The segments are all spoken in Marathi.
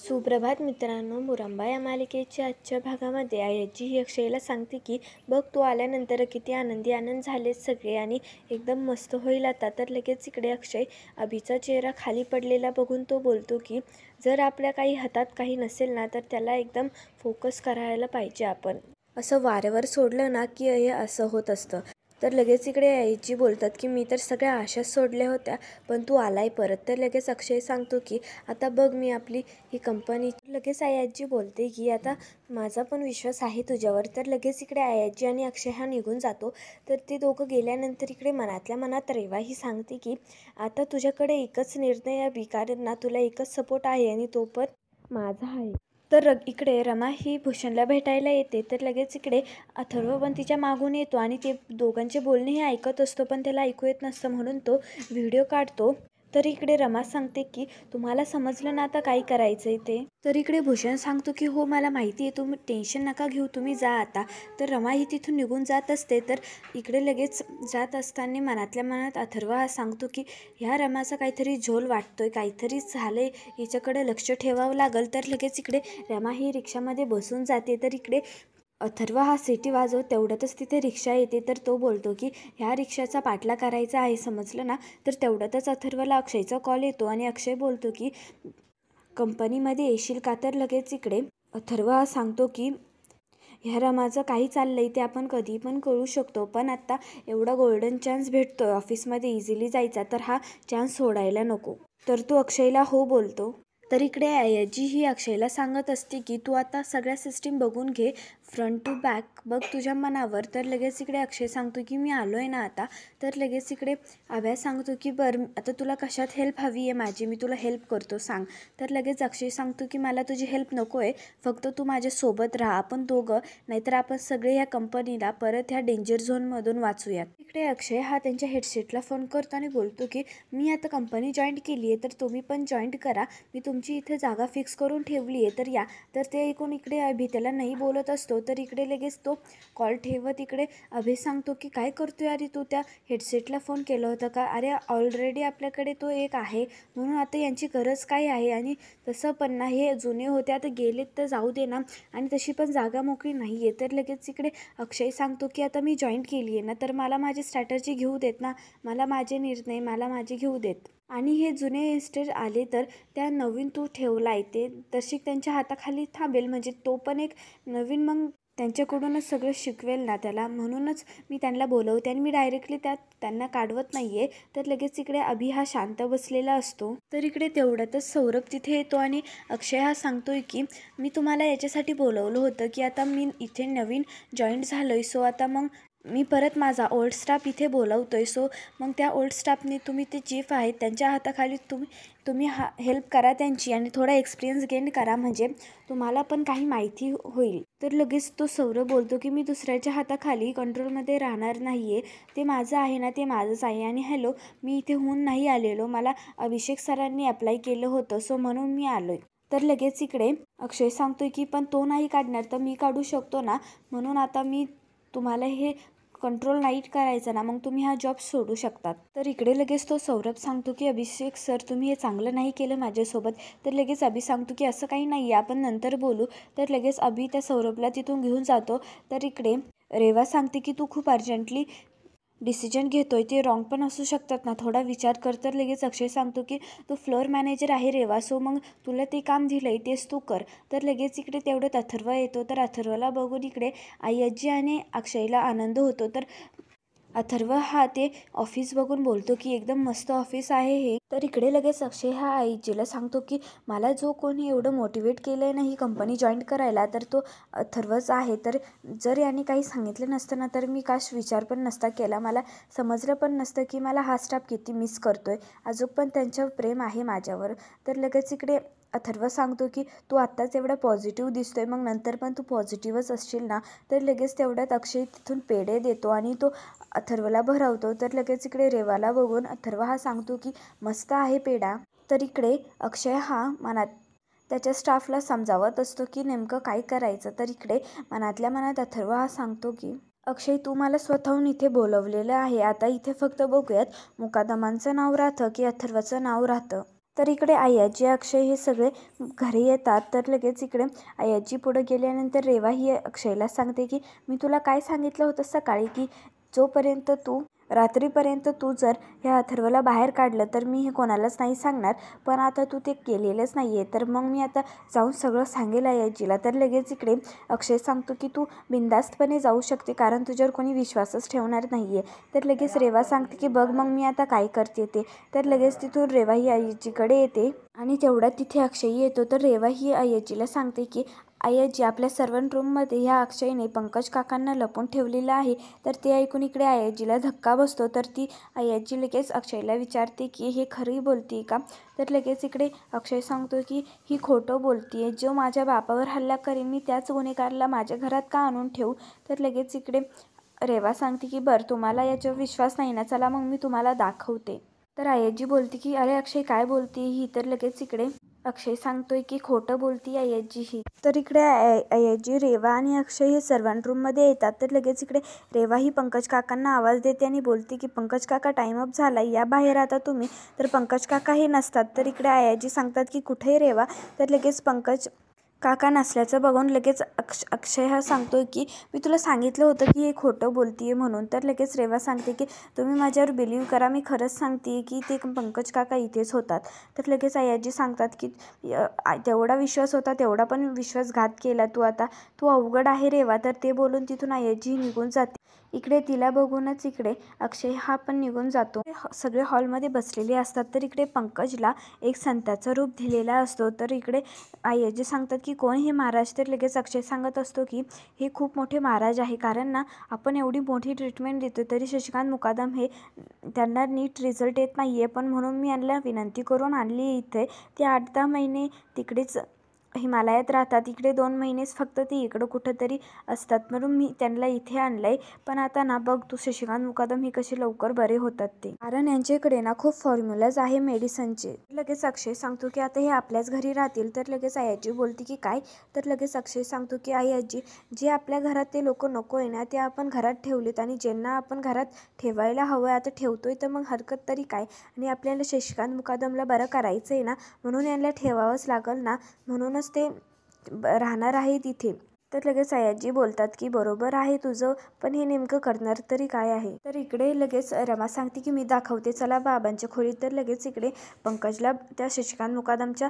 सुप्रभात मित्रांनो, मुरंबा या मालिकेच्या आजच्या भागामध्ये आयजी ही अक्षयला सांगते की बघ तू आल्यानंतर किती आनंद झाले सगळे आणि एकदम मस्त होईल आता. तर लगेच इकडे अक्षय अभिचा चेहरा खाली पडलेला बघून तो बोलतो की जर आपल्या काही हातात काही नसेल ना तर त्याला एकदम फोकस करायला पाहिजे. आपण असं वाऱ्यावर सोडलं ना की हे असं होत असतं. तर लगेच इकडे आयजी बोलतात की मी तर सगळ्या आशाच सोडल्या होत्या पण तू आलाय परत. तर लगेच अक्षय सांगतो की आता बघ मी आपली ही कंपनी. लगेच आयजी बोलते की आता माझा पण विश्वास आहे तुझ्यावर. तर लगेच इकडे आयजी आणि अक्षय हा निघून जातो. तर ते दोघं गेल्यानंतर इकडे मनातल्या मनात रेवा ही सांगते की आता तुझ्याकडे एकच निर्णय आहे, कारण ना तुला एकच सपोर्ट आहे आणि तो पण माझा आहे. तर इकडे रमा ही भूषणला भेटायला येते. तर लगेच इकडे अथर्व पण तिच्या मागून येतो आणि ते दोघांचे बोलणे हे ऐकत असतो पण त्याला ऐकू येत नसतं म्हणून तो व्हिडिओ काढतो. तर इकडे रमा सांगते की तुम्हाला समजलं ना आता काय करायचंय ते. तर इकडे भूषण सांगतो की हो मला माहिती आहे, तुम्ही टेन्शन नका घेऊ, तुम्ही जा आता. तर रमा ही तिथून निघून जात असते. तर इकडे लगेच जात असताना मनातल्या मनात अथर्व हा सांगतो की ह्या रमाचा काहीतरी झोल वाटतोय, काहीतरी झालंय, हिच्याकडे लक्ष ठेवावं लागेल. तर लगेच इकडे रमा ही रिक्षामध्ये बसून जाते. तर इकडे अथर्व हा सिटी वाजवत तेवढ्यातच तिथे रिक्षा येते. तर तो बोलतो की ह्या रिक्षाचा पाठला करायचा आहे, समजलं ना. तर तेवढ्यातच अथर्वला अक्षयचा कॉल येतो आणि अक्षय बोलतो की कंपनीमध्ये येशील का. तर लगेच इकडे अथर्व हा सांगतो की ह्या रमाचं काही चाललंय ते आपण कधी पण कळू शकतो, पण आता एवढा गोल्डन चान्स भेटतोय ऑफिसमध्ये इझिली जायचा, तर हा चान्स सोडायला नको. तर तो अक्षयला हो बोलतो. तर इकडे आयजी ही अक्षयला सांगत असते की तू आता सगळ्या सिस्टीम बघून घे, फ्रंट टू बॅक बघ तुझ्या मनावर. तर लगेच इकडे अक्षय सांगतो की मी आलो आहे ना आता. तर लगेच इकडे अभ्यास सांगतो की बरं आता तुला कशात हेल्प हवी आहे माझी, मी तुला हेल्प करतो सांग. तर लगेच अक्षय सांगतो की मला तुझी हेल्प नको आहे, फक्त तू माझ्यासोबत राहा, आपण दोघं, नाहीतर आपण सगळे ह्या कंपनीला परत ह्या डेंजर झोनमधून वाचूयात. इकडे अक्षय हा त्यांच्या हेडसेटला फोन करतो आणि बोलतो की मी आता कंपनी जॉईन केली आहे तर तुम्ही पण जॉईन करा, मी तुमची इथे जागा फिक्स करून ठेवली आहे, तर या. तर ते ऐकून इकडे अभि त्याला नाही बोलत असतो. तर इकडे लगेच तो कॉल ठेवत इकडे अभि सांगतो की काय करतोय अरे तू, त्या हेडसेटला फोन केलं होतं का. अरे ऑलरेडी आपल्याकडे तो एक आहे, म्हणून आता यांची गरज काय आहे. आणि तसं पण ना हे जुने होते, आता गेलेत तर जाऊ दे ना, आणि तशी पण जागा मोकळी नाही आहे. तर लगेच इकडे अक्षय सांगतो की आता मी जॉईन केली आहे ना तर मला माझी स्ट्रॅटर्जी घेऊ देत ना, मला माझे निर्णय मला माझे घेऊ देत. आणि हे जुने यंगस्टर आले तर त्या नवीन तू ठेवलाय ते तशी त्यांच्या हाताखाली थांबेल, म्हणजे तो पण एक नवीन मग त्यांच्याकडूनच सगळं शिकवेल ना त्याला, म्हणूनच मी त्यांना बोलवते आणि मी डायरेक्टली त्यांना काढवत नाहीये. तर लगेच इकडे अभि हा शांत बसलेला असतो. तर इकडे तेवढ्यातच सौरभ तिथे येतो आणि अक्षय हा सांगतोय की मी तुम्हाला याच्यासाठी बोलवलं होतं की आता मी इथे नवीन जॉईंट झालोय, सो आता मग मी परत माझा ओल्ड स्टाफ इथे बोलवतोय. सो मग त्या ओल्ड स्टाफने तुम्ही ते चीफ आहेत त्यांच्या हाताखाली तुम्ही हेल्प करा त्यांची आणि थोडा एक्सपिरियन्स गेन करा, म्हणजे तुम्हाला पण काही माहिती होईल. तर लगेच तो सौरभ बोलतो की मी दुसऱ्याच्या हाताखाली कंट्रोलमध्ये राहणार नाहीये, ते माझं आहे ना ते माझंच आहे. आणि हॅलो, मी इथे होऊन नाही आलेलो, मला अभिषेक सरांनी अप्लाय केलं होतं, सो म्हणून मी आलोय. तर लगेच इकडे अक्षय सांगतोय की पण तो नाही काढणार तर मी काढू शकतो ना, म्हणून आता मी तुम्हाला हे कंट्रोल नाही करायचं ना, मग तुम्ही हा जॉब सोडू शकतात. तर इकडे लगेच तो सौरभ सांगतो की अभिषेक सर तुम्ही हे चांगलं नाही केलं माझ्यासोबत. तर लगेच अभि सांगतो की असं काही नाही आहे, आपण नंतर बोलू. तर लगेच अभि त्या सौरभला तिथून घेऊन जातो. तर इकडे रेवा सांगते की तू खूप अर्जंटली डिसिजन घेतोय, ते रॉंग पण असू शकतात ना, थोडा विचार कर. तर लगेच अक्षय सांगतो की तू फ्लोअर मॅनेजर आहे रेवा, सो मग तुला ते काम दिलंय तेच तू कर. तर लगेच इकडे तेवढ्यात अथर्व येतो. तर अथर्वला बघून इकडे आयजी आणि अक्षयला आनंद होतो. तर अथर्व हा ते ऑफिस बघून बोलतो की एकदम मस्त ऑफिस आहे हे. तर इकडे लगेच अक्षय हा आयजीला सांगतो की मला जो कोणी एवढं मोटिवेट केलंय ना ही कंपनी जॉईन करायला तर तो अथर्वच आहे. तर जर याने काही सांगितलं नसतं ना तर मी काश विचार पण नसता केला, मला समजलं पण नसतं की मला हा स्टाफ किती मिस करतोय, अजून पण त्यांच्यावर प्रेम आहे माझ्यावर. तर लगेच इकडे अथर्व सांगतो की तू आत्ताच एवढा पॉझिटिव्ह दिसतोय, मग नंतर पण तू पॉझिटिव्हच असशील ना. तर लगेच तेवढ्यात अक्षय तिथून पेढे देतो आणि तो अथर्वला भरवतो. तर लगेच इकडे रेवाला बघून अथर्व हा सांगतो की मस्त आहे पेढा. तर इकडे अक्षय हा मनात त्याच्या स्टाफला समजावत असतो की नेमकं काय करायचं. तर इकडे मनातल्या मनात अथर्व हा सांगतो की अक्षय तू मला स्वतःहून इथे बोलवलेलं आहे, आता इथे फक्त बघूयात मुकादमांचं नाव राहतं की अथर्वचं नाव राहतं. तर इकडे आयाजी अक्षय हे सगळे घरी येतात. तर लगेच इकडे आयाजी पुढे गेल्यानंतर रेवा ही अक्षयला सांगते की मी तुला काय सांगितलं होतं सकाळी की जोपर्यंत रात्रीपर्यंत तू जर ह्या अथर्वला बाहेर काढलं तर मी हे कोणालाच नाही सांगणार, पण आता तू ते केलेलंच नाही आहे, तर मग मी आता जाऊन सगळं सांगेल आयाजीला. तर लगेच इकडे अक्षय सांगतो की तू बिनधास्तपणे जाऊ शकते कारण तुझ्यावर कोणी विश्वासच ठेवणार नाही आहे. तर लगेच रेवा सांगते की बघ मग मी आता काय करते ते. तर लगेच तिथून रेवा ही आयाजीकडे येते आणि तेवढ्यात तिथे अक्षय येतो. तर रेवा ही आयाजीला सांगते की आयाजी आपल्या सर्वंट रूममध्ये ह्या अक्षयने पंकज काकांना लपून ठेवलेलं आहे. तर ते ऐकून इकडे आयाजीला धक्का बसतो. तर ती आयाजी लगेच अक्षयला विचारते की हे खरी बोलते का. तर लगेच इकडे अक्षय सांगतो की ही खोटं बोलते, जो माझ्या बापावर हल्ला करेन मी त्याच गुन्हेगाराला माझ्या घरात का आणून ठेवू. तर लगेच इकडे रेवा सांगते की बरं तुम्हाला याच्यावर विश्वास नाही ना, चला मग मी तुम्हाला दाखवते. तर आयाजी बोलते की अरे अक्षय काय बोलते ही. तर लगेच इकडे अक्षय सांगतोय की खोटं बोलती आयाजी ही. तर इकडे आयाजी रेवा आणि अक्षय हे सर्वांट रूममध्ये येतात. तर लगेच इकडे रेवा ही पंकज काकांना आवाज देते आणि बोलते की पंकज काका टाइम अप झाला, या बाहेर आता तुम्ही. तर पंकज काका हे नसतात. तर इकडे आयाजी सांगतात की कुठे रेवा. तर लगेच पंकज काका नसल्याचं बघून लगेच अक्षय हा सांगतोय की मी तुला सांगितलं होतं की हे खोटं बोलतीये म्हणून. तर लगेच रेवा सांगते की तुम्ही माझ्यावर बिलीव्ह करा, मी खरंच सांगते की ते पंकज काका इथेच होतात. तर लगेच आयाजी सांगतात की तेवढा विश्वास होता तेवढा पण विश्वासघात केला तू, आता तू अवघड आहे रेवा. तर ते बोलून तिथून आयाजी निघून जाते. इकडे तिला बघूनच इकडे अक्षय हा पण निघून जातो. सगळे हॉलमध्ये बसलेले असतात. तर इकडे पंकजला एक संताचं रूप दिलेला असतो. तर इकडे आयाजी सांगतात की कोण हे महाराज. तर लगेच अक्षय सांगत असतो की हे खूप मोठे महाराज आहे, कारण ना आपण एवढी मोठी ट्रीटमेंट देतो तरी शशिकांत मुकादम हे त्यांना नीट रिझल्ट येत नाही आहे, पण म्हणून मी यांना विनंती करून आणली इथे. ते 8-10 महिने तिकडेच हिमालयात राहतात, इकडे 2 महिनेच फक्त ते इकडं कुठंतरी असतात, म्हणून मी त्यांना इथे आणलं आहे. पण आता ना बघ तू शशिकांत मुकादम हे कसे लवकर बरे होतात ते, कारण यांच्याकडे ना खूप फॉर्म्युलाज आहे मेडिसिनचे. लगेच अक्षय सांगतो की आता हे आपल्याच घरी राहतील. तर लगेच आयाजी बोलते की काय. तर लगेच अक्षय सांगतो की आई आजी, जे आपल्या घरात ते लोक नको आहे ना ते आपण घरात ठेवलेत, आणि ज्यांना आपण घरात ठेवायला हवं आता ठेवतोय, तर मग हरकत तरी काय. आणि आपल्याला शशिकांत मुकादमला बरं करायचं आहे ना, म्हणून यांना ठेवावंच लागल ना, म्हणूनच ते राहणार आहे तिथे. तर लगेच आयाजी बोलतात की बरोबर आहे तुझं, पण हे नेमकं करणार तरी काय आहे. तर इकडे लगेच रमा सांगते की मी दाखवते, चला बाबांच्या खोलीत. तर लगेच इकडे पंकजला त्या शशिकांत मुकादमच्या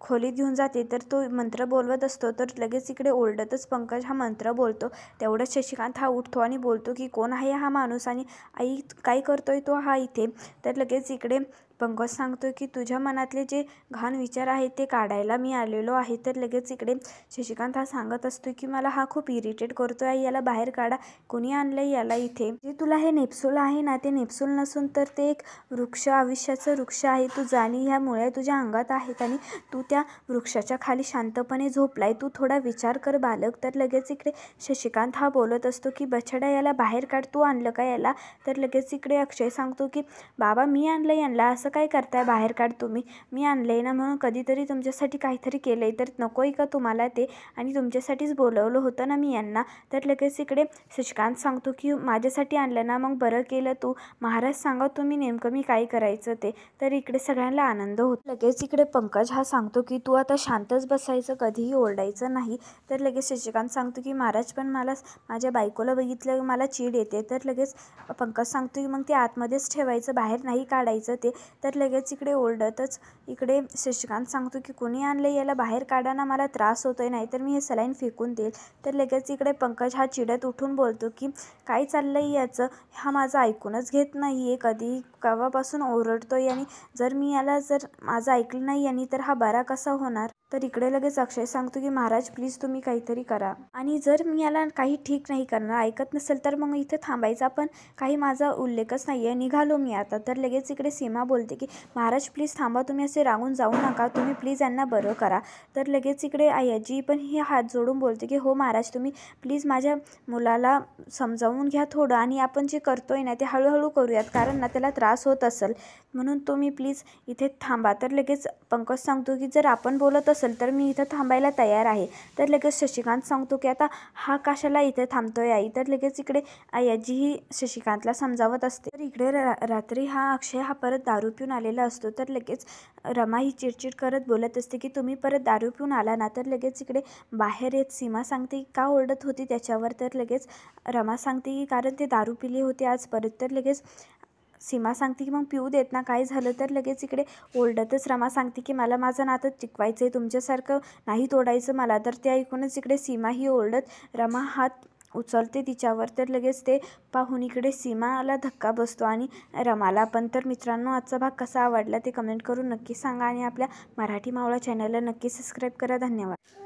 खोलीत घेऊन जाते. तर तो मंत्र बोलवत असतो. तर लगेच इकडे ओरडतच पंकज हा मंत्र बोलतो. तेवढंच शशिकांत हा उठतो आणि बोलतो की कोण आहे हा माणूस आणि आई काय करतोय तो हा इथे. तर लगेच इकडे पंकज सांगतो की तुझ्या मनातले जे घाण विचार आहेत ते काढायला मी आलेलो आहे. तर लगेच इकडे शशिकांत हा सांगत असतो की मला हा खूप इरिटेट करतोय, आई याला बाहेर काढा, कोणी आणलंय याला इथे. जे तुला हे नेप्सूल आहे ना ते नेप्सूल नसून तर ते एक वृक्ष, आयुष्याचं वृक्ष आहे. तू जाणी ह्या मुळे तुझ्या अंगात आहेत आणि तू त्या वृक्षाच्या खाली शांतपणे झोपलाय, तू थोडा विचार कर बालक. तर लगेच इकडे शशिकांत हा बोलत असतो की बछडा याला बाहेर काढ, तू आणलं का याला. तर लगेच इकडे अक्षय सांगतो की बाबा मी आणलं यांना, असं काय करताय, बाहेर काढ तुम्ही, मी आणलंय ना म्हणून कधीतरी तुमच्यासाठी काहीतरी केलंय, तर नकोय का तुम्हाला ते, आणि तुमच्यासाठीच बोलवलं होतं ना मी यांना. तर लगेच इकडे शशिकांत सांगतो की माझ्यासाठी आणलं ना, मग बरं केलं तू, महाराज सांगा तुम्ही नेमकं मी काय करायचं ते. तर इकडे सगळ्यांना आनंद होतो. लगेच इकडे पंकज हा सांगतो की तू आता शांतच बसायचं, कधीही ओरडायचं नाही. तर लगेच शशिकांत सांगतो की महाराज पण मला माझ्या बायकोला बघितलं मला चीड येते. तर लगेच पंकज सांगतो की मग ते आतमध्येच ठेवायचं, बाहेर नाही काढायचं ते. तर लगेच इकडे ओरडतच इकडे शशिकांत सांगतो की कोणी आणलं याला बाहेर काढा ना, मला त्रास होतोय, नाहीतर मी हे सलाईन फेकून देईल. तर लगेच इकडे पंकज हा चिडत उठून बोलतो की काय चाललंय याचं, हा माझं ऐकूनच घेत नाही आहे, कधी केव्हापासून ओरडतोय, आणि जर मी याला जर माझं ऐकलं नाही आणि तर हा बरा कसा होणार. तर इकडे लगेच अक्षय सांगतो की महाराज प्लीज तुम्ही काहीतरी करा, आणि जर मी याला काही ठीक नाही करणार, ऐकत नसेल तर मग इथे थांबायचा पण काही माझा उल्लेखच नाही आहे, निघालो मी आता. तर लगेच इकडे सीमा बोलते की महाराज प्लीज थांबा, तुम्ही असे रागून जाऊ नका, तुम्ही प्लीज यांना बरं करा. तर लगेच इकडे आयाजी पण ही हात जोडून बोलते की हो महाराज तुम्ही प्लीज माझ्या मुलाला समजावून घ्या थोडं, आणि आपण जे करतोय ना ते हळूहळू करूयात, कारण ना त्याला त्रास होत असेल, म्हणून तुम्ही प्लीज इथे थांबा. तर लगेच पंकज सांगतो की जर आपण बोलत असेल तर मी इथं थांबायला तयार आहे. तर लगेच शशिकांत सांगतो की आता हा कशाला इथे थांबतोय आई. तर लगेच इकडे आयाजी ही शशिकांतला समजावत असते. तर इकडे रात्री हा अक्षय हा परत दारू पिऊन आलेला असतो. तर लगेच रमा ही चिडचिड करत बोलत असते की तुम्ही परत दारू पिऊन आला ना. तर लगेच इकडे बाहेर येत सीमा सांगते की का ओरडत होती त्याच्यावर. तर लगेच रमा सांगते की कारण ते दारू पिले होते आज परत. तर लगेच सीमा सांगते की मग पिऊ देत ना, काय झालं. तर लगेच इकडे ओरडतच रमा सांगते की मला माझं नातं टिकवायचं आहे, तुमच्यासारखं नाही तोडायचं मला. तर ते ऐकूनच इकडे सीमाही ओरडत रमा हात उचलते तिच्यावर. तर लगेच ते पाहून इकडे सीमाला धक्का बसतो आणि रमाला पण. तर मित्रांनो, आजचा भाग कसा आवडला ते कमेंट करून नक्की सांगा आणि आपल्या मराठी मावळा चॅनलला नक्की सबस्क्राईब करा. धन्यवाद.